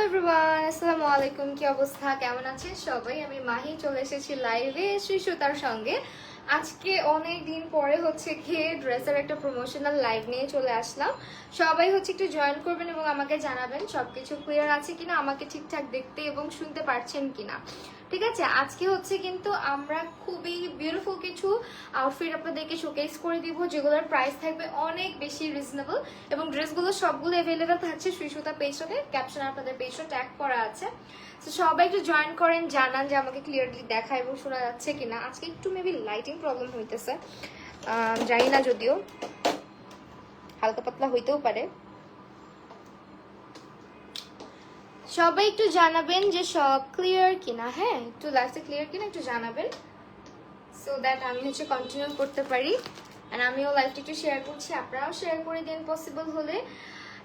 Everyone, আসসালামু আলাইকুম। কি অবস্থা, কেমন আছেন সবাই? আমি মাহি চলে এসেছি লাইভে শ্রীসুতার সঙ্গে। আজকে অনেক দিন পরে হচ্ছে গিয়ে ড্রেসের একটা প্রমোশনাল লাইভ নিয়ে চলে আসলাম। সবাই হচ্ছে একটু জয়েন করবেন এবং আমাকে জানাবেন সবকিছু ক্লিয়ার আছে কিনা, আমাকে ঠিকঠাক দেখতে এবং শুনতে পারছেন কিনা। ঠিক আছে, আজকে হচ্ছে কিন্তু আমরা খুবই বিউটিফুল কিছু আউটফিট আপনাদেরকে শোকেস করে দিব, যেগুলোর প্রাইস থাকবে অনেক বেশি রিজনেবল এবং ড্রেসগুলো সবগুলো অ্যাভেলেবেল থাকছে শ্রীসুতা পেজটাতে। ক্যাপশনে আপনাদের পেজটা ট্যাগ করা আছে। তো সবাই একটু জয়েন করেন, জানান যে আমাকে ক্লিয়ারলি দেখা এবং শোনা যাচ্ছে কিনা। আজকে একটু মেবি লাইটিং প্রবলেম হইতেছে, জানি না, যদিও হালকা পাতলা হইতেও পারে। সবাই একটু জানাবেন যে সব ক্লিয়ার কিনা। হ্যাঁ, একটু লাইভটা ক্লিয়ার কিনা একটু জানাবেন, সো দ্যাট আমি হচ্ছে কন্টিনিউ করতে পারি। অ্যান্ড আমিও লাইভটা একটু শেয়ার করছি, আপনারাও শেয়ার করে দিন পসিবল হলে।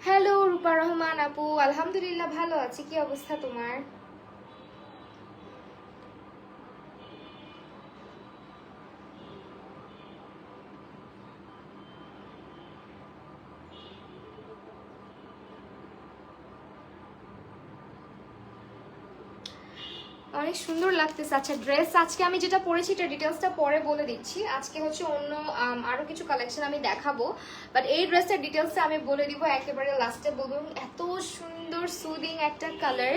হ্যালো রূপা রহমান আপু, আলহামদুলিল্লাহ ভালো আছি। কি অবস্থা তোমার? অনেক সুন্দর লাগতেছে। আচ্ছা, ড্রেস আজকে আমি যেটা পরেছি এটা ডিটেলসটা পরে বলে দিচ্ছি। আজকে হচ্ছে অন্য আরো কিছু কালেকশন আমি দেখাবো, বাট এই ড্রেসটার ডিটেলসটা আমি বলে দিব একেবারে লাস্টে বলবো। এত সুন্দর সুদিং একটা কালার,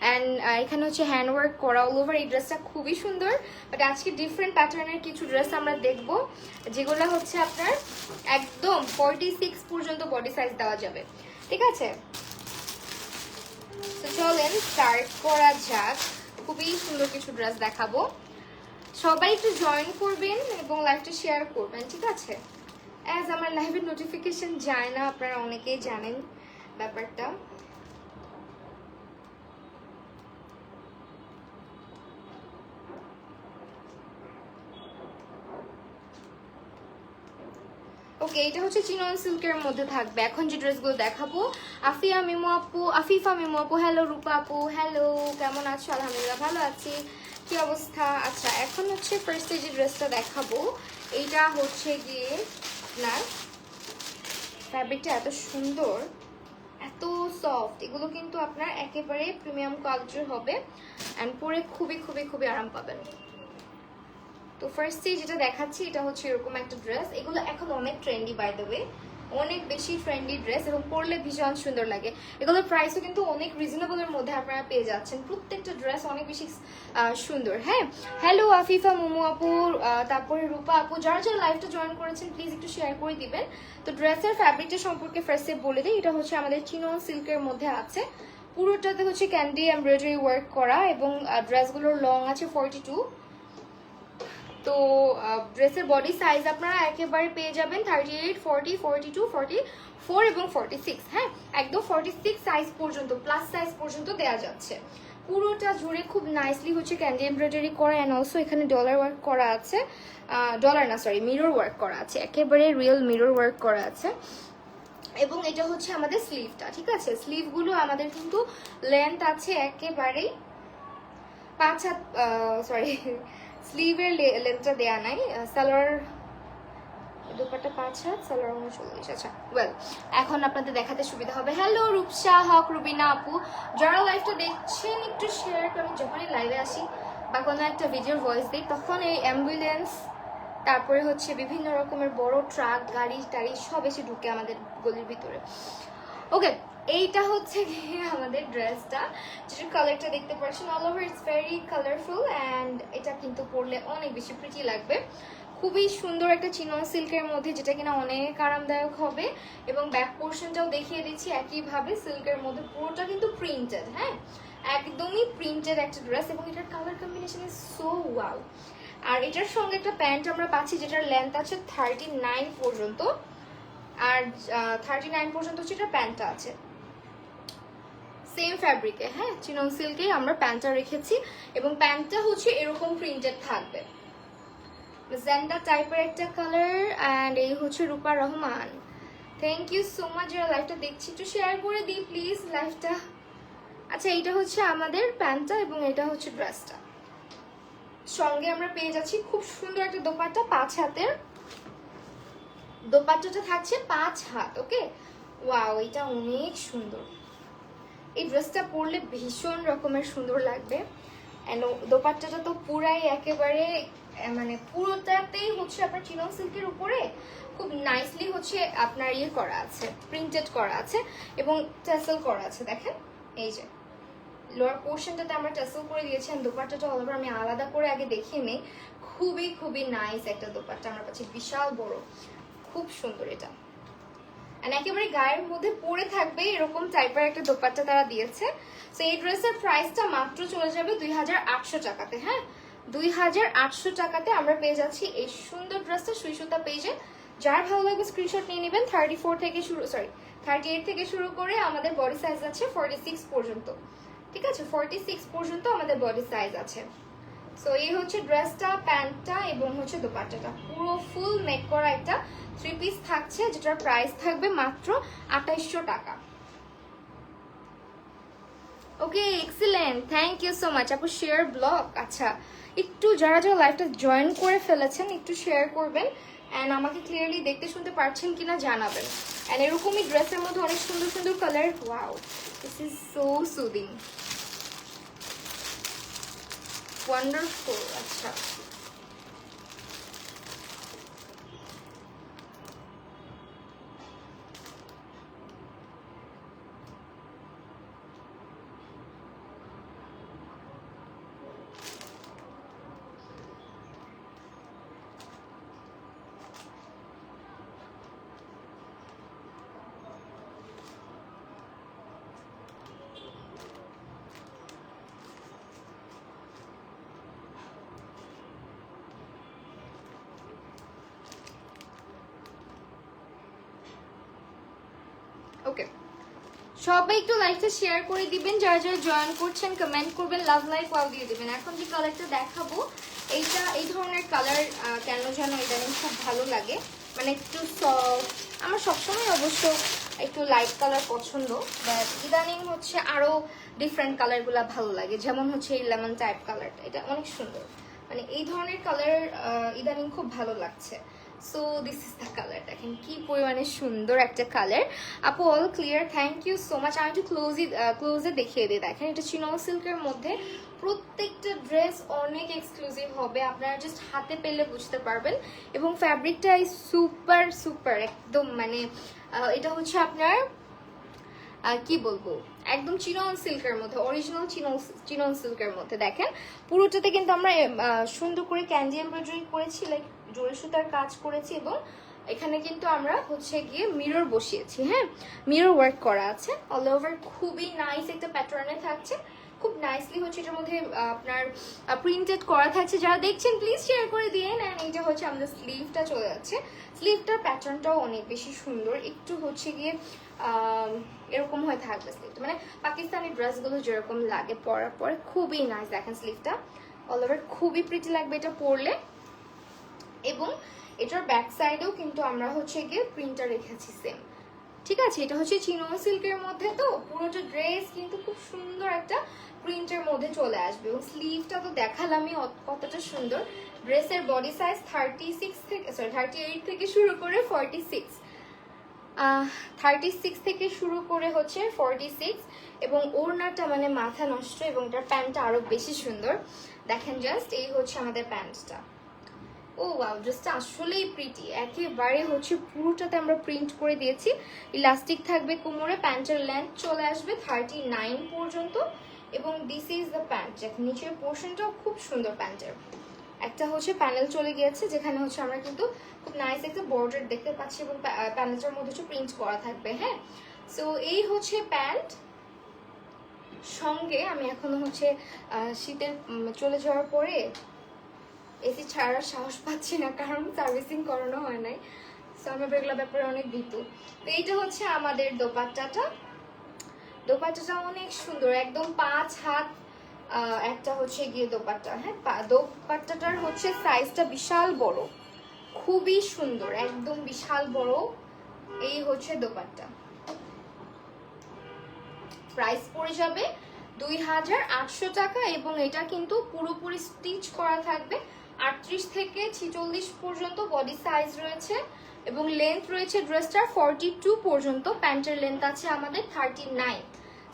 অ্যান্ড এখানে হচ্ছে হ্যান্ডওয়ার্ক করা অল ওভার। এই ড্রেসটা খুবই সুন্দর, বাট আজকে ডিফারেন্ট প্যাটার্নের কিছু ড্রেস আমরা দেখবো, যেগুলো হচ্ছে আপনার একদম 46 পর্যন্ত বডি সাইজ দেওয়া যাবে। ঠিক আছে, তো চলেন স্টার্ট করা যাক। খুবই সুন্দর কিছু ড্রেস দেখাবো, সবাই একটু জয়েন করবেন এবং লাইভটা শেয়ার করবেন। ঠিক আছে, অ্যাজ আমার লাইভের নোটিফিকেশন যায় না, আপনারা অনেকেই জানেন ব্যাপারটা। ওকে, এটা হচ্ছে চিনন সিল্কের মধ্যে থাকবে। এখন যে ড্রেসগুলো দেখাবো, আফিয়া মিমু আপু, আফিফা মিমু আপু, হ্যালো রূপা আপু, হ্যালো, কেমন আছো? আলহামদুলিল্লাহ ভালো আছি। কি অবস্থা? আচ্ছা, এখন হচ্ছে ফার্স্টে যে ড্রেসটা দেখাবো, এইটা হচ্ছে গিয়ে না, ফ্যাব্রিকটা এত সুন্দর, এত সফট, এগুলো কিন্তু আপনার একেবারে প্রিমিয়াম কোয়ালিটির হবে অ্যান্ড পরে খুবই খুবই খুবই আরাম পাবেন। তো ফার্স্টে যেটা দেখাচ্ছি এটা হচ্ছে এরকম একটা ড্রেস। এগুলো এখন অনেক ট্রেন্ডি, বাই দ্য ওয়ে, অনেক বেশি ট্রেন্ডি ড্রেস এবং পরলে ভীষণ সুন্দর লাগে। এগুলোর প্রাইসও কিন্তু অনেক রিজনেবলের মধ্যে আপনারা পেয়ে যাচ্ছেন। প্রত্যেকটা ড্রেস অনেক বেশি সুন্দর। হ্যাঁ, হ্যালো আফিফা, মোমো আপু, তারপরে রূপা আপু, যারা যারা লাইভটা জয়েন করেছেন প্লিজ একটু শেয়ার করে দিবেন। তো ড্রেসের ফ্যাব্রিকটা সম্পর্কে ফার্স্টে বলে দিই। এটা হচ্ছে আমাদের চিনন সিল্কের মধ্যে আছে, পুরোটাতে হচ্ছে ক্যান্ডি এমব্রয়ডারি ওয়ার্ক করা এবং ড্রেসগুলোর লং আছে 42। তো ড্রেসের বডি সাইজ আপনারা একেবারে পেয়ে যাবেন 38, 40, 42, 44 এবং 46। হ্যাঁ, একদম 46 সাইজ পর্যন্ত, প্লাস সাইজ পর্যন্ত দেওয়া যাচ্ছে। পুরোটা জুড়ে খুব নাইসলি হচ্ছে ক্যান্ডি এমব্রয়ডারি করা, অ্যান্ড অলসো এখানে ডলার ওয়ার্ক করা আছে, ডলার না সরি মিরর ওয়ার্ক করা আছে, একেবারে রিয়েল মিরর ওয়ার্ক করা আছে। এবং এটা হচ্ছে আমাদের স্লিভটা। ঠিক আছে, স্লিভগুলো আমাদের কিন্তু লেন্থ আছে একেবারেই 5 হাত, সরি স্লিভের লেন্থটা দেয়া নাই। সালোয়ার দুপাট্টা 5 হাত, সালোয়ার 39। আচ্ছা, ওয়েল, এখন আপনাদের দেখাতে সুবিধা হবে। হ্যালো রূপসা হক, রুবিনা আপু, যারা লাইভটা দেখছেন একটু শেয়ার করেন। যখনই লাইভে আসি বা কোনো একটা ভিডিওর ভয়েস দিই, তখন এই অ্যাম্বুলেন্স, তারপরে হচ্ছে বিভিন্ন রকমের বড় ট্রাক, গাড়ি টাড়ি সব এসে ঢুকে আমাদের গলির ভিতরে। ওকে, এইটা হচ্ছে গিয়ে আমাদের ড্রেসটা, যেটার কালারটা দেখতে পাচ্ছেন all over it's very colourful, and এটা কিন্তু পরলে অনেক বেশি প্রিটি লাগবে। খুবই সুন্দর একটা চিনন সিল্কের মধ্যে, যেটা কিনা অনেক আরামদায়ক হবে। এবং ব্যাক পোর্শনটাও দেখিয়ে দিচ্ছি একইভাবে সিল্কের মধ্যে, পুরোটা কিন্তু প্রিন্টেড। হ্যাঁ, একদমই প্রিন্টেড একটা ড্রেস, এবং এটার colour combination is so wow. আর এটার সঙ্গে একটা প্যান্ট আমরা পাচ্ছি, যেটার লেন্থ আছে 39 পর্যন্ত, আর 39 পর্যন্ত হচ্ছে এটা প্যান্টটা আছে সেম ফ্যাব্রিকে। হ্যাঁ, চিনন সিল্কেই আমরা প্যান্টটা রেখেছি এবং প্যান্টটা হচ্ছে এরকম প্রিন্টেড থাকবে, ম্যাজেন্ডা টাইপের একটা কালার। অ্যান্ড এই হচ্ছে Rupa Rahman, thank you so much. যারা লাইভটা দেখছি একটু শেয়ার করে দিই প্লিজ লাইভটা। আচ্ছা, এইটা হচ্ছে আমাদের প্যান্টটা এবং এটা হচ্ছে ড্রেসটা। সঙ্গে আমরা পেয়ে যাচ্ছি খুব সুন্দর একটা দোপাট্টা, 5 হাতের দোপাট্টাটা থাকছে 5 হাত। ওকে, ওয়াও, এটা অনেক সুন্দর, এই ড্রেসটা পরলে ভীষণ রকমের সুন্দর লাগবে। অ্যান্ড দোপাট্টাটা তো পুরাই একেবারে মানে পুরোটাতেই হচ্ছে আপনার চিনন সিল্কের উপরে খুব নাইসলি হচ্ছে আপনার ইয়ে করা আছে, প্রিন্টেড করা আছে এবং টাসেল করা আছে। দেখেন এই যে লোয়ার পোর্শনটাতে আমরা টাসেল করে দিয়েছি। আর দোপাট্টাটা অল ওভার আমি আলাদা করে আগে দেখিয়ে নিই। খুবই খুবই নাইস একটা দোপাট্টা আমরা পাচ্ছি, বিশাল বড়, খুব সুন্দর এটা। আর একেবারে গায়ের মধ্যে পরে থাকবে এরকম টাইপের একটা দোপাট্টা তারা দিয়েছে। তো এই ড্রেসের প্রাইসটা মাত্র চলে যাবে 2800 টাকাতে। হ্যাঁ, 2800 টাকাতে আমরা পেয়ে যাচ্ছি এই সুন্দর ড্রেসটা সুই সুতা পেজে। যার ভালো লাগবে স্ক্রিনশট নিয়ে নেবেন। 38 থেকে শুরু করে আমাদের বডি সাইজ আছে 46 পর্যন্ত। ঠিক আছে, 46 পর্যন্ত আমাদের বডি সাইজ আছে। সো এই হচ্ছে ড্রেসটা, প্যান্টটা এবং হচ্ছে দোপাট্টাটা, পুরো ফুল মেক করা একটা 3 পিস থাকছে, যেটার প্রাইস থাকবে মাত্র 2800 টাকা। Okay, excellent, thank you so much আপু। শেয়ার ব্লগ, আচ্ছা একটু যারা যারা লাইভটা জয়েন করে ফেলেছেন একটু শেয়ার করবেন অ্যান্ড আমাকে ক্লিয়ারলি দেখতে শুনতে পারছেন কিনা জানাবেন। অ্যান্ড এরকমই ড্রেসের মধ্যে অনেক সুন্দর সুন্দর colour. Wow, this is so soothing, wonderful. আচ্ছা, ওকে, সবাই একটু লাইভটা শেয়ার করে দিবেন। যারা যারা জয়েন করছেন কমেন্ট করবেন, লাভ লাইক ওয়াও দিয়ে দিবেন। এখন যে কালারটা দেখাবো এইটা, এই ধরনের কালার কেন যেন ইদানিং খুব ভালো লাগে, মানে একটু সফট। আমার সবসময় অবশ্য একটু লাইট কালার পছন্দ, বাট ইদানিং হচ্ছে আরো ডিফারেন্ট কালারগুলো ভালো লাগে। যেমন হচ্ছে এই লেমন টাইপ কালারটা, এটা অনেক সুন্দর, মানে এই ধরনের কালার ইদানিং খুব ভালো লাগছে। So this is the colour, দেখেন কি পরিমাণে সুন্দর একটা কালার। আপু all clear, thank you so much. আমি একটু ক্লোজে দেখিয়ে দিই। দেখেন এটা চিনন সিল্কের মধ্যে, প্রত্যেকটা ড্রেস অনেক এক্সক্লুসিভ হবে, আপনারা জাস্ট হাতে পেলে বুঝতে পারবেন। এবং ফ্যাব্রিকটা সুপার সুপার একদম, মানে এটা হচ্ছে আপনার কি বলবো, একদম চিনন সিল্কের মধ্যে, অরিজিনাল চিনন সিল্কের মধ্যে। দেখেন পুরোটাতে কিন্তু আমরা সুন্দর করে ক্যান্ডি এমব্রয়ডারি করেছি, লাইক জরি সুতার কাজ করেছি এবং এখানে কিন্তু আমরা হচ্ছে গিয়ে মিরর বসিয়েছি। হ্যাঁ, মিরর ওয়ার্ক করা আছে অল ওভার, খুবই নাইস একটা প্যাটার্নে থাকছে, খুব নাইসলি হচ্ছে এটার মধ্যে আপনার প্রিন্টেড করা থাকছে। যারা দেখছেন প্লিজ শেয়ার করে দিয়েন। অ্যান্ড এইটা হচ্ছে আমাদের স্লিভটা চলে যাচ্ছে, স্লিভটার প্যাটার্নটাও অনেক বেশি সুন্দর, একটু হচ্ছে গিয়ে এরকম হয়ে থাকবে স্লিভটা, মানে পাকিস্তানি ড্রেসগুলো যেরকম লাগে পরার পরে খুবই নাইস। দেখেন স্লিভটা অল ওভার খুবই প্রিটি লাগবে এটা পরলে। এবং এটার ব্যাক সাইডেও কিন্তু আমরা হচ্ছে গিয়ে প্রিন্টটা রেখেছি সেম। ঠিক আছে, এটা হচ্ছে চিনন সিল্কের মধ্যে, তো পুরোটা ড্রেস কিন্তু খুব সুন্দর একটা প্রিন্টের মধ্যে চলে আসবে। এবং স্লিভটা তো দেখালামই কতটা সুন্দর। ড্রেসের বডি সাইজ 38 থেকে শুরু করে 36 থেকে শুরু করে হচ্ছে 46। এবং ওড়নাটা মানে মাথা নষ্ট, এবং এটার প্যান্টটা আরো বেশি সুন্দর। দেখেন জাস্ট, এই হচ্ছে আমাদের প্যান্টটা। ও ওয়াও, ড্রেসটা আসলেই প্রিটি, একেবারে হচ্ছে পুরোটাতে আমরা প্রিন্ট করে দিয়েছি। ইলাস্টিক থাকবে কোমরে, প্যান্টের লেন্থ চলে আসবে 39 পর্যন্ত। এবং দিস ইজ দ্য প্যান্ট, নিচের পোর্শনটাও খুব সুন্দর। প্যান্টের একটা হচ্ছে প্যানেল চলে গিয়েছে, যেখানে হচ্ছে আমরা কিন্তু খুব নাইস একটা বর্ডার দেখতে পাচ্ছি এবং প্যানেলটার মধ্যে হচ্ছে প্রিন্ট করা থাকবে। হ্যাঁ, সো এই হচ্ছে প্যান্ট। সঙ্গে আমি এখনো হচ্ছে শীতের চলে যাওয়ার পরে এসি ছাড়ার সাহস পাচ্ছি না, কারণ সার্ভিসিং করানো হয় নাই। সো আমি এগুলো ব্যাপারে অনেক ভীতু। তো এইটা হচ্ছে আমাদের দোপাট্টাটা, দোপাট্টাটা অনেক সুন্দর, একদম 5 হাত একটা হচ্ছে গিয়ে দোপাট্টা। হ্যাঁ, দোপাট্টাটার হচ্ছে সাইজটা বিশাল বড়, খুবই সুন্দর, একদম বিশাল বড়। এই হচ্ছে দোপাট্টা, প্রাইস পড়ে যাবে 2800 টাকা। এবং এটা কিন্তু পুরোপুরি স্টিচ করা থাকবে, 38 থেকে 46 পর্যন্ত বডি সাইজ রয়েছে এবং লেন্থ রয়েছে ড্রেসটার 42 পর্যন্ত। প্যান্টের লেন্থ আছে আমাদের 39।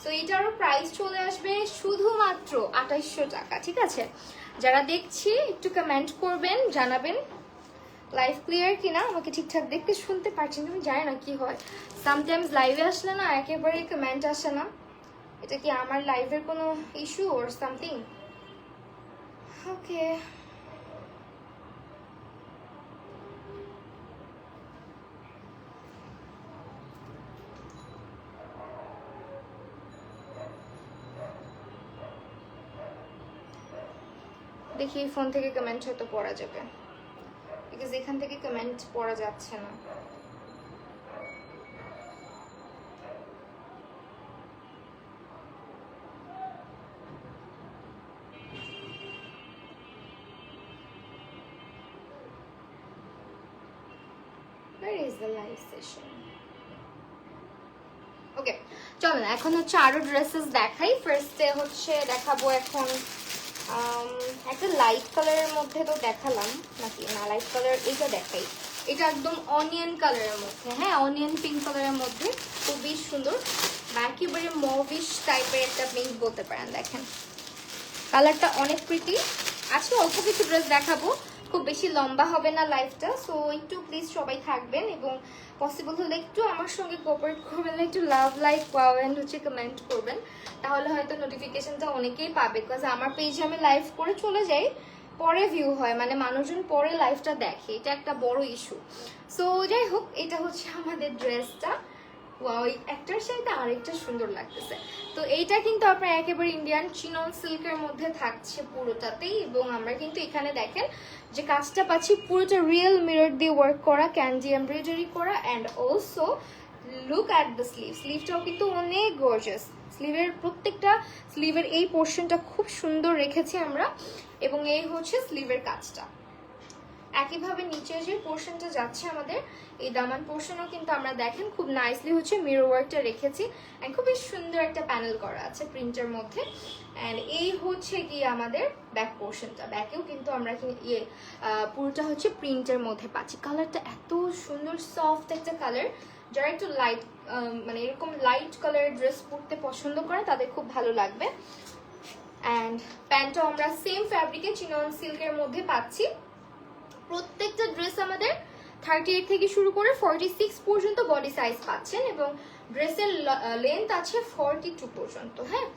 সো এটারও প্রাইস চলে আসবে শুধুমাত্র 2800 টাকা। ঠিক আছে, যারা দেখছি একটু কমেন্ট করবেন, জানাবেন লাইভ ক্লিয়ার কিনা, আমাকে ঠিকঠাক দেখতে শুনতে পারছেন। আমি জানি না কি হয়, সামটাইমস লাইভে আসলে না একেবারে কমেন্ট আসে না। এটা কি আমার লাইভের কোনো ইস্যু ওর সামথিং? ওকে, দেখি এই ফোন থেকে কমেন্ট হয়তো পড়া যাবে, বিকজ এখান থেকে কমেন্ট পড়া যাচ্ছে না। Where is the live session? ওকে, চলো না এখন হচ্ছে আরো ড্রেসেস দেখাই। ফার্স্টে হচ্ছে দেখাবো এখন একটা লাইট কালারের মধ্যে তো দেখালাম নাকি না, লাইট কালার এইটা দেখাই। এটা একদম অনিয়ন কালারের মধ্যে, হ্যাঁ অনিয়ন পিঙ্ক কালারের মধ্যে, খুবই সুন্দর বা একেবারে মভিশ টাইপের একটা পিঙ্ক বলতে পারেন। দেখেন কালারটা অনেক প্রিটি। আজকে অল্প কিছু ড্রেস দেখাবো, খুব বেশি লম্বা হবে না লাইফটা, সো একটু প্লিজ সবাই থাকবেন এবং পসিবল হলে একটু আমার সঙ্গে কোঅপারেট করবেন, একটু লাভ লাইক পাওয়েন হচ্ছে কমেন্ট করবেন, তাহলে হয়তো নোটিফিকেশনটা অনেকেই পাবে। বিকজ আমার পেজে আমি লাইভ করে চলে যাই, পরে ভিউ হয়, মানে মানুষজন পরে লাইভটা দেখে, এটা একটা বড় ইস্যু। সো যাই হোক, এটা হচ্ছে আমাদের ড্রেসটা। ওই একটার সাথে আরেকটা সুন্দর লাগতেছে। তো এইটা কিন্তু আপনার একেবারে ইন্ডিয়ান চিনন সিল্কের মধ্যে থাকছে পুরোটাতেই, এবং আমরা কিন্তু এখানে দেখেন যে কাজটা পাচ্ছি পুরোটা রিয়েল মিরর দিয়ে ওয়ার্ক করা, ক্যান্ডি এমব্রয়ডারি করা, and also look at the sleeve. স্লিভটাও কিন্তু অনেক গর্জিয়াস। স্লিভের প্রত্যেকটা স্লিভের এই পোর্শনটা খুব সুন্দর রেখেছি আমরা, এবং এই হচ্ছে স্লিভের কাজটা। একইভাবে নিচে যে পোর্শনটা যাচ্ছে আমাদের এই দামান পোর্শনও কিন্তু আমরা দেখেন খুব নাইসলি হচ্ছে মিরর ওয়ার্কটা রেখেছি, এন্ড খুবই সুন্দর একটা প্যানেল করা আছে প্রিন্টের মধ্যে। এন্ড এই হচ্ছে কি আমাদের ব্যাক পোর্শনটা, ব্যাকেও কিন্তু আমরা পুরোটা হচ্ছে প্রিন্টের মধ্যে পাচ্ছি। কালারটা এত সুন্দর সফট একটা কালার, যারা একটু লাইট মানে এরকম লাইট কালারের ড্রেস পরতে পছন্দ করে তাদের খুব ভালো লাগবে। অ্যান্ড প্যান্টটাও আমরা সেম ফ্যাব্রিকে চিনন সিল্কের মধ্যে পাচ্ছি। প্রত্যেকটা ড্রেস আমাদের 38 থেকে শুরু করে 46 পর্যন্ত বডি সাইজ পাচ্ছেন, এবং ড্রেসের লেন্থ আছে 42 পর্যন্ত। হ্যাঁ,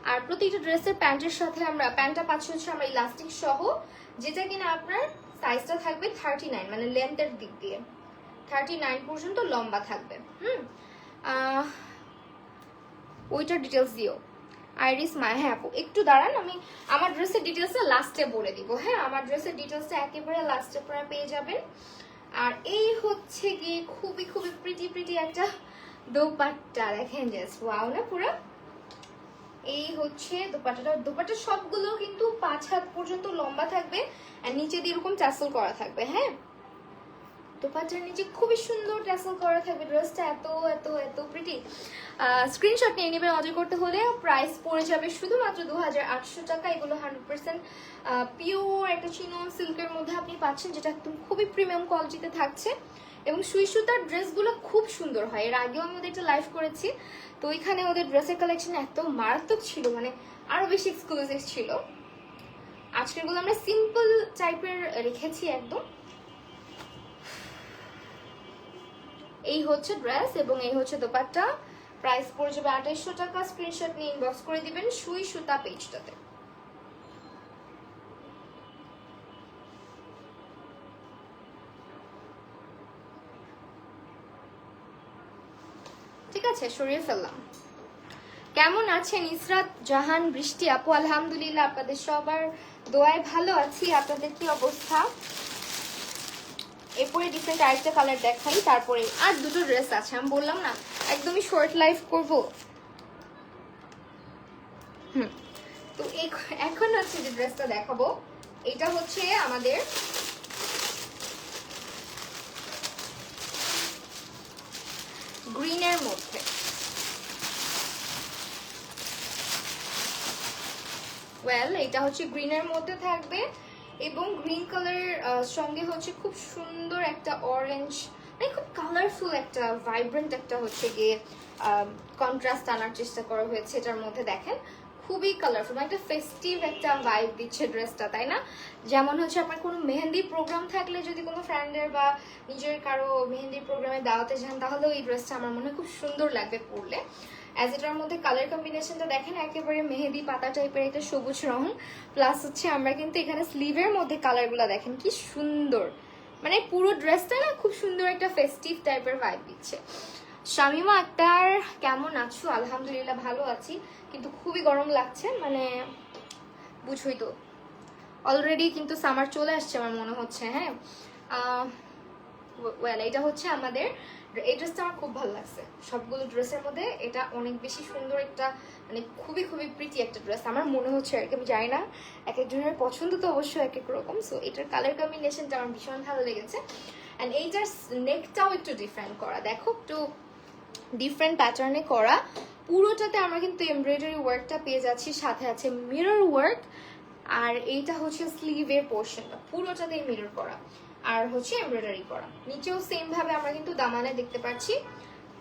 আর প্রতিটা ড্রেসের প্যান্টের সাথে আমরা প্যান্টটা পাচ্ছি হচ্ছে আমরা ইলাস্টিক সহ, যেটা কিনা আপনার সাইজটা থাকবে 39, মানে লেন্থের দিক দিয়ে 39 পর্যন্ত লম্বা থাকবে। ওইটার ডিটেলস দিও আইরিস হ্যাঁ আপু একটু দাঁড়ান, আমি আমার ড্রেসের ডিটেলসটা লাস্টে বলে দিব। হ্যাঁ, আমার ড্রেসের ডিটেলসটা একেবারে লাস্টে আপনারা পেয়ে যাবেন। আর এই হচ্ছে গিয়ে খুবই খুবই প্রিটি একটা দোপাট্টা, দেখেন জাস্ট ওয়াও না পুরো। এই হচ্ছে দোপাট্টাটা, দোপাট্টা সবগুলো কিন্তু 5 হাত পর্যন্ত লম্বা থাকবে, আর নিচে দিয়ে এরকম টাসেল করা থাকবে। হ্যাঁ, দোপাট্টার নিচে খুবই সুন্দর টাসেল করা থাকবে। ড্রেসটা এত এত এত প্রিটি। স্ক্রিনশট নিয়ে নেবেন। অর্ডার করতে হলে প্রাইস পড়ে যাবে শুধুমাত্র 2800 টাকা। এগুলো 100% পিওর একটা চিনন সিল্কের মধ্যে আপনি পাচ্ছেন, যেটা একদম খুবই প্রিমিয়াম কোয়ালিটিতে থাকছে, এবং সুই সুতার ড্রেসগুলো খুব সুন্দর হয়। এর আগেও আমি ওদের একটা লাইভ করেছি, তো ওইখানে ওদের ড্রেসের কালেকশন এত মারাত্মক ছিল, মানে আরো বেশি এক্সক্লুসিভ ছিল। আজকেরগুলো আমরা সিম্পল টাইপের রেখেছি একদম। এই হচ্ছে ড্রেস এবং এই হচ্ছে দোপাট্টা। প্রাইস পড়ে যাবে 2800 টাকা। স্ক্রিনশট নিয়ে ইনবক্স করে দিবেন সুই সুতা পেজটাতে। ঠিক আছে, সরিয়ে ফেললাম। কেমন আছেন ইসরাত জাহান বৃষ্টি আপু? আলহামদুলিল্লাহ, আপনাদের সবার দোয়ায় ভালো আছি। আপনাদের কি অবস্থা? এরপরে ডিফারেন্ট আরেকটা কালার দেখাই, তারপরে আর দুটো ড্রেস আছে। আমি বললাম না একদমই শর্ট লাইফ করব। তো এখন হচ্ছে যে ড্রেসটা দেখাবো, এটা হচ্ছে আমাদের গ্রিনের মধ্যে। ওয়েল, এটা হচ্ছে গ্রিনের মধ্যে থাকবে, এবং গ্রিন কালারের সঙ্গে হচ্ছে খুব সুন্দর একটা অরেঞ্জ মানে খুব কালারফুল একটা ভাইব্রেন্ট একটা হচ্ছে গিয়ে কন্ট্রাস্ট আনার চেষ্টা করা হয়েছে এটার মধ্যে। দেখেন খুবই কালারফুল, একটা ফেস্টিভ একটা ভাইব দিচ্ছে ড্রেসটা, তাই না? যেমন হচ্ছে আপনার কোনো মেহেন্দি প্রোগ্রাম থাকলে, যদি কোনো ফ্রেন্ডের বা নিজের কারো মেহেন্দি প্রোগ্রামে দাওয়াতে যান, তাহলেও এই ড্রেসটা আমার মনে হয় খুব সুন্দর লাগবে পরলে। অ্যাজ এটার মধ্যে কালার কম্বিনেশনটা দেখেন, একেবারে মেহেদি পাতা টাইপের একটা সবুজ রং, প্লাস হচ্ছে আমরা কিন্তু এখানে স্লিভের মধ্যে কালারগুলো দেখেন কি সুন্দর, মানে পুরো ড্রেসটা না খুব সুন্দর একটা ফেস্টিভ টাইপের ভাইব দিচ্ছে। শামিমা আক্তার কেমন আছো? আলহামদুলিল্লাহ ভালো আছি, কিন্তু খুবই গরম লাগছে, মানে বুঝোই তো অলরেডি কিন্তু সামার চলে আসছে আমার মনে হচ্ছে। হ্যাঁ, ওয়েল এটা হচ্ছে আমাদের এই ড্রেসটা আমার খুব ভালো লাগছে সবগুলো ড্রেসের মধ্যে। এটা অনেক বেশি সুন্দর একটা, মানে খুবই খুবই প্রিটি একটা ড্রেস আমার মনে হচ্ছে আর কি। আমি জানি না, এক একজনের পছন্দ তো অবশ্যই এক এক রকম। সো এটার কালার কম্বিনেশনটা আমার ভীষণ ভালো লেগেছে। অ্যান্ড এইটার নেকটাও একটু ডিফারেন্ট করা, দেখো একটু ডিফারেন্ট প্যাটার্নে করা। পুরোটাতে আমরা কিন্তু এমব্রয়ডারি ওয়ার্কটা পেয়ে যাচ্ছি, সাথে আছে মিরর ওয়ার্ক। আর এইটা হচ্ছে স্লিভের পোর্শনটা, পুরোটাতেই মিরর করা আর হচ্ছে এমব্রয়ডারি করা। নিচেও সেম ভাবে আমরা কিন্তু দামানে দেখতে পাচ্ছি,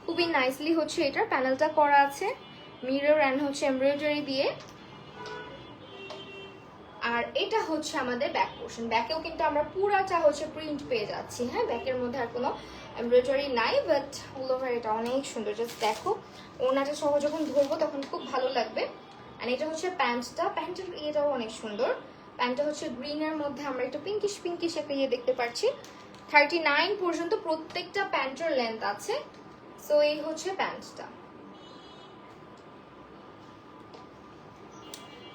খুবই নাইসলি হচ্ছে এটার প্যানেলটা করা আছে মিরর অ্যান্ড হচ্ছে এমব্রয়ডারি দিয়ে। আর এটা হচ্ছে আমাদের ব্যাক পোর্শন, ব্যাকেও কিন্তু আমরা পুরাটা হচ্ছে প্রিন্ট পেয়ে যাচ্ছি। হ্যাঁ, ব্যাকের মধ্যে আর কোনো এমব্রয়ডারি নাই, বাট অল ওভার এটা অনেক সুন্দর। জাস্ট দেখো, ওনাটা সহ যখন ধরবো তখন খুব ভালো লাগবে। আর এটা হচ্ছে প্যান্টটা, প্যান্টের ইয়েটাও অনেক সুন্দর। প্যান্টটা হচ্ছে গ্রিনের মধ্যে আমরা একটু পিঙ্কিশ পিঙ্কিশ একটা ইয়ে দেখতে পাচ্ছি। 39 পর্যন্ত প্রত্যেকটা প্যান্টের লেন্থ আছে। সো এই হচ্ছে প্যান্টটা।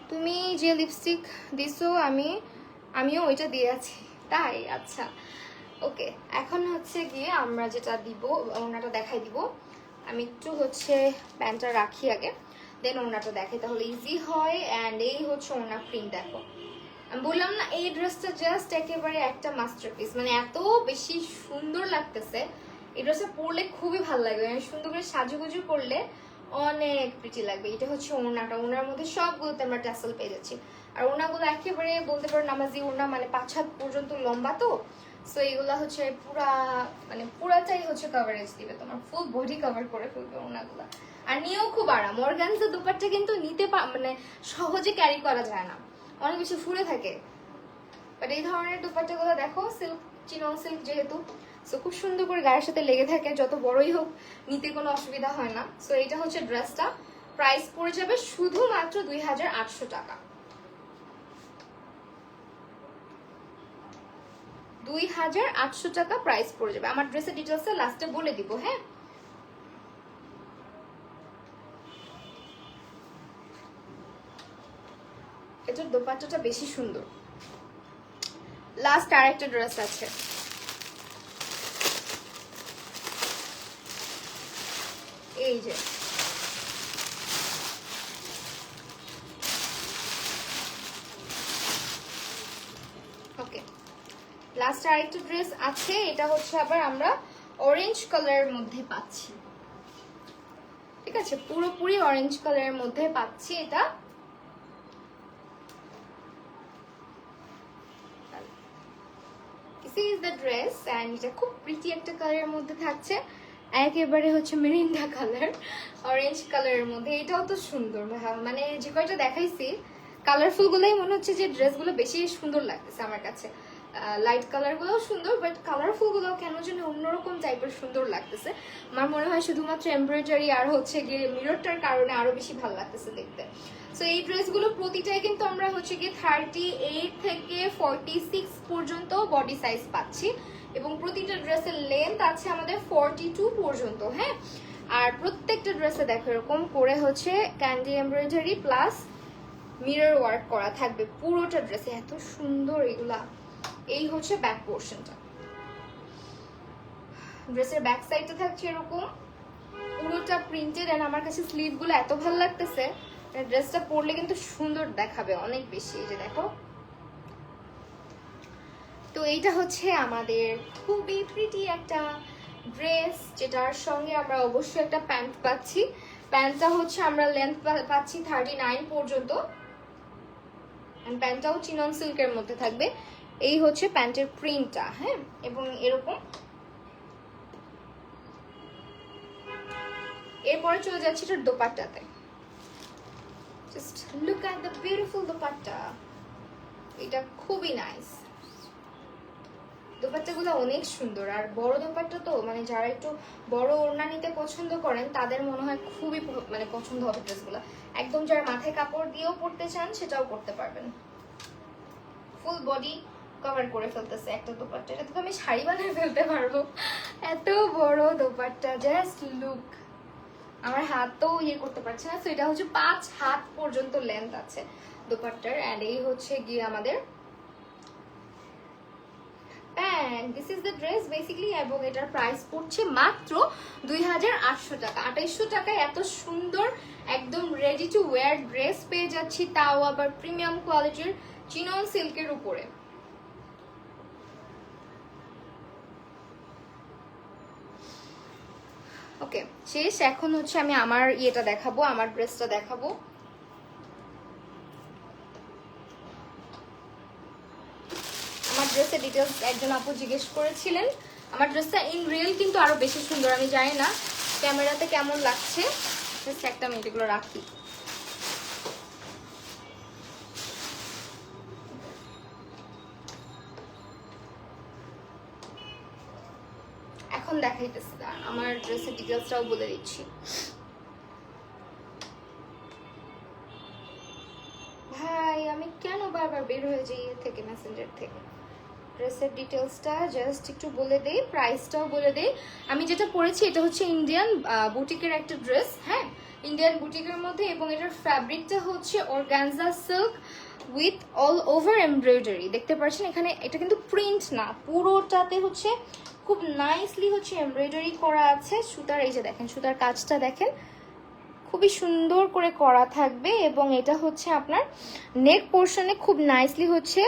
তুমি যে লিপস্টিক দিছো আমিও ওইটা দিয়ে আছি, তাই? আচ্ছা, ওকে। এখন হচ্ছে গিয়ে আমরা যেটা দিব, ওনাটা দেখাই দিব। আমি একটু হচ্ছে প্যান্টটা রাখি আগে, দেন ওনাটা দেখাই, তাহলে ইজি হয়। অ্যান্ড এই হচ্ছে ওনার প্রিন্ট, দেখো আমি বললাম না এই ড্রেসটা জাস্ট একেবারে একটা মাস্টারপিস, মানে এত বেশি সুন্দর লাগতেছে। এই ড্রেসটা পরলে খুবই ভালো লাগবে, মানে সুন্দর করে সাজুগুজু করলে অনেক প্রিটি লাগবে। এটা হচ্ছে ওড়নাটা, ওড়নার মধ্যে সবগুলোতে আমরা ট্যাসেল পেয়ে যাচ্ছি। আর ওড়নাগুলো একেবারে বলতে পারো নামাজি ওড়না, মানে 5 হাত পর্যন্ত লম্বা তো। সো এইগুলা হচ্ছে মানে পুরাটাই হচ্ছে কভারেজ দিবে, তোমার ফুল বডি কভার করে ফেলবে ওড়নাগুলা। আর নিয়েও খুব আরাম। অর্গানজা দুপাট্টা কিন্তু মানে সহজে ক্যারি করা যায় না, অনেক বেশি ফুলে থাকে। বাট এই ধরনের দুপাট্টাগুলো দেখো, সিল্ক, চিনন সিল্ক যেহেতু, সো খুব সুন্দর করে গায়ের সাথে লেগে থাকে, যত বড়ই হোক নিতে কোনো অসুবিধা হয় না। সো এইটা হচ্ছে ড্রেসটা, প্রাইস পড়ে যাবে শুধুমাত্র 2800 টাকা। 2800 টাকা প্রাইস পড়ে যাবে। আমার ড্রেসের ডিটেলসটা লাস্টে বলে দিব। হ্যাঁ, এটার দোপাট্টাটা বেশি সুন্দর। লাস্ট আরেকটা ড্রেস আছে, এই যে ওকে, লাস্ট আরেকটা ড্রেস আছে। এটা হচ্ছে আবার আমরা অরেঞ্জ কালারের মধ্যে পাচ্ছি, ঠিক আছে, পুরোপুরি অরেঞ্জ কালারের মধ্যে পাচ্ছি এটা। This is the dress and এটা খুব প্রিটি একটা কালারের মধ্যে থাকছে, একেবারে হচ্ছে মেরিন্ডা কালার, অরেঞ্জ কালারের মধ্যে। এটাও তো সুন্দর, মানে যে কয়টা দেখাইছি কালারফুল গুলোই মনে হচ্ছে যে ড্রেসগুলো বেশি সুন্দর লাগতেছে আমার কাছে। লাইট কালার গুলোও সুন্দর, বাট কালারফুল গুলো কেন যেন অন্যরকম টাইপের সুন্দর লাগতেছে। আমার মনে হয় শুধুমাত্র এমব্রয়ডারি আর হচ্ছে গিয়ে মিররটার কারণে আরো বেশি ভালো লাগতেছে দেখতে। সো এই ড্রেসগুলো প্রতিটাই কিন্তু আমরা হচ্ছে গিয়ে 38 থেকে 46 পর্যন্ত বডি সাইজ পাচ্ছি, এবং প্রতিটা ড্রেসের লেন্থ আছে আমাদের 42 পর্যন্ত। হ্যাঁ, আর প্রত্যেকটা ড্রেসে দেখো এরকম করে হচ্ছে candy embroidery plus mirror work করা থাকবে পুরোটা ড্রেসে, এত সুন্দর এগুলা। এই হচ্ছে ব্যাক পোর্শনটা, ড্রেসের ব্যাক সাইডটা থাকছে এরকম পুরোটা প্রিন্টেড। এন্ড আমার কাছে স্লিভ গুলো এত ভালো লাগতেছে, ড্রেসটা পরলে কিন্তু সুন্দর দেখাবে অনেক বেশি। এই যে দেখো, তো এইটা হচ্ছে আমাদের খুবই প্রিটি একটা ড্রেস, যেটার সঙ্গে আমরা অবশ্যই একটা প্যান্ট পাচ্ছি। প্যান্টটা হচ্ছে আমরা লেন্থ পাচ্ছি 39 পর্যন্ত, প্যান্টটাও চিনন সিল্কের মধ্যে থাকবে। এই হচ্ছে প্যান্টের প্রিন্টটা। হ্যাঁ, এবং এরকম এরপরে চলে যাচ্ছি এটার দোপাট্টাতে। Just look at the beautiful dupatta, এটা খুবই নাইস। দোপাট্টাগুলো অনেক সুন্দর, আর বড় দোপাট্টা তো মানে যারা একটু বড় ওড়না নিতে পছন্দ করেন তাদের মনে হয় খুবই মানে পছন্দ হবে ড্রেসগুলো। একদম যারা মাথায় কাপড় দিয়েও পরতে চান সেটাও করতে পারবেন। ফুল বডি কভার করে ফেলতেছে একটা দোপাট্টা, এটা তো আমি শাড়ি বানিয়ে ফেলতে পারবো, এত বড় দোপাট্টা। জাস্ট লুক, আমার হাতও ইয়ে করতে পারছে না। তো এটা হচ্ছে 5 হাত পর্যন্ত লেন্থ আছে দোপাট্টার। অ্যান্ড এই হচ্ছে গিয়ে আমাদের pant. This is the dress basically, এবং এটার প্রাইস পড়ছে মাত্র 2800 টাকা। 2800 টাকায় এত সুন্দর একদম রেডি টু ওয়্যার ড্রেস পেয়ে যাচ্ছি, তাও আবার প্রিমিয়াম কোয়ালিটির চিনন সিল্কের উপরে। ওকে শেষ, এখন হচ্ছে আমি আমার ইয়েটা দেখাবো, আমার ড্রেসটা দেখাবো। আমার ড্রেসের ডিটেলস একজন আপু জিজ্ঞেস করেছিলেন। আমার ড্রেসটা ইন রিয়েল কিন্তু আরো বেশি সুন্দর, আমি জানি না ক্যামেরাতে কেমন লাগছে। জাস্ট একটা মিনিট এগুলো রাখি। এখন দেখাইতেছি, আমার ড্রেসের ডিটেলসটাও বলে দিচ্ছি। ভাই আমি কেন বারবার বের হয়ে যাই এর থেকে, মেসেঞ্জার থেকে। ড্রেসের ডিটেলসটা জাস্ট একটু বলে দেই, প্রাইসটাও বলে দেই। আমি যেটা পরেছি এটা হচ্ছে ইন্ডিয়ান বুটিকের একটা ড্রেস, হ্যাঁ ইন্ডিয়ান বুটিকের মধ্যে, এবং এটার ফ্যাব্রিকটা হচ্ছে organza silk with all over embroidery. দেখতে পাচ্ছেন এখানে, এটা কিন্তু প্রিন্ট না, পুরোটাতে হচ্ছে খুব নাইসলি হচ্ছে এমব্রয়ডারি করা আছে। সুতার এই যে দেখেন, সুতার কাজটা দেখেন খুবই সুন্দর করে করা থাকবে, এবং এটা হচ্ছে আপনার নেক পোর্শনে খুব নাইসলি হচ্ছে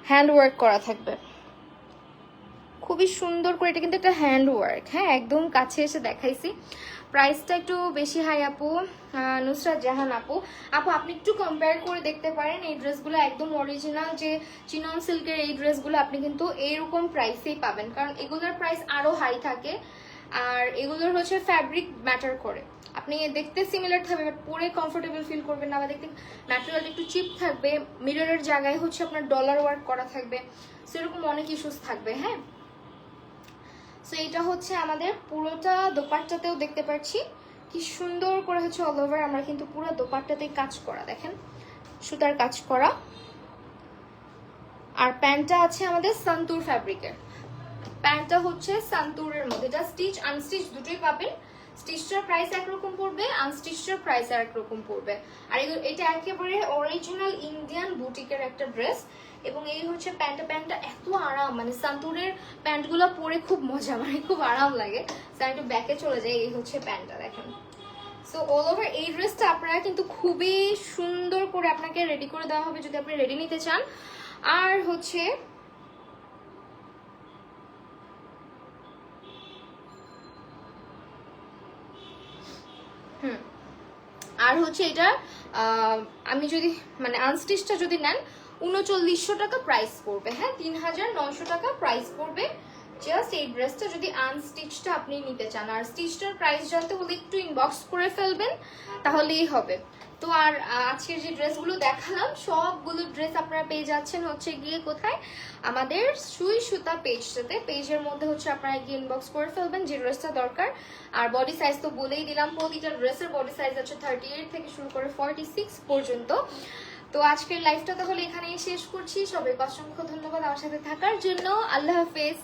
হ্যান্ড ওয়ার্ক করা থাকবে, খুবই সুন্দর করে। এটা কিন্তু একটা হ্যান্ড ওয়ার্ক, হ্যাঁ একদম কাছে এসে দেখাইছি। প্রাইসটা একটু বেশি হাই আপু, নুসরাত জাহান আপু। আপু আপনি একটু কম্পেয়ার করে দেখতে পারেন, এই ড্রেসগুলো একদম অরিজিনাল যে চিনন সিল্কের এই ড্রেসগুলো আপনি কিন্তু এইরকম প্রাইসেই পাবেন, কারণ এগুলোর প্রাইস আরো হাই থাকে, আর এগুলোর হচ্ছে ফ্যাব্রিক ম্যাটার করে। আপনি দেখতে সিমিলার থাকবে বাট পরে কমফোর্টেবল ফিল করবেন না, বা দেখতে ম্যাটেরিয়াল একটু চিপ থাকবে, মিররের জায়গায় হচ্ছে আপনার ডলার ওয়ার্ক করা থাকবে, সেরকম অনেক ইস্যুস থাকবে। হ্যাঁ সো এটা হচ্ছে আমাদের পুরোটা দোপাট্টাতেও দেখতে পাচ্ছি কি সুন্দর করে হচ্ছে অল ওভার আমরা কিন্তু পুরো দোপাট্টাতেই কাজ করা, দেখেন সুতার কাজ করা। আর প্যান্টটা আছে আমাদের সান্তুর ফ্যাব্রিকের, প্যান্টটা হচ্ছে সান্তুরের মধ্যে, এটা স্টিচ আনস্টিচ দুটোই পাবেন। স্টিচটার প্রাইস একরকম পড়বে, আনস্টিচটার প্রাইস আর একরকম পড়বে। আর এটা একেবারে অরিজিনাল ইন্ডিয়ান বুটিকের একটা ড্রেস, এবং এই হচ্ছে প্যান্টটা এত আরাম, মানে সান্তুরের প্যান্টগুলো পরে খুব মজা, মানে খুব আরাম লাগে। স্যার একটু ব্যাকে চলে যায়, এই হচ্ছে প্যান্টটা দেখেন। সো অল ওভার এই ড্রেসটা আপনারা কিন্তু খুবই সুন্দর করে আপনাকে রেডি করে দেওয়া হবে যদি আপনি রেডি নিতে চান। আর হচ্ছে এটা আমি যদি মানে আনস্টিচটা যদি নেন 3900 টাকা প্রাইস পড়বে, হ্যাঁ 3900 টাকা প্রাইস পড়বে জাস্ট এই ড্রেসটা যদি আনস্টিচটা আপনি নিতে চান। আর স্টিচটার প্রাইস জানতে হলে একটু ইনবক্স করে ফেলবেন, তাহলেই হবে। তো আর আজকের যে ড্রেসগুলো দেখালাম সবগুলো ড্রেস আপনারা পেয়ে যাচ্ছেন হচ্ছে গিয়ে কোথায়, আমাদের সুই সুতা পেজটাতে। পেজের মধ্যে হচ্ছে আপনারা গিয়ে ইনবক্স করে ফেলবেন যে ড্রেসটা দরকার। আর বডি সাইজ তো বলেই দিলাম, প্রতিটা ড্রেসের বডি সাইজ আছে 38 থেকে শুরু করে 46 পর্যন্ত। তো আজকের লাইফটা তাহলে এখানেই শেষ করছি। সবাইকে অসংখ্য ধন্যবাদ আমার সাথে থাকার জন্য। আল্লাহ হাফেজ।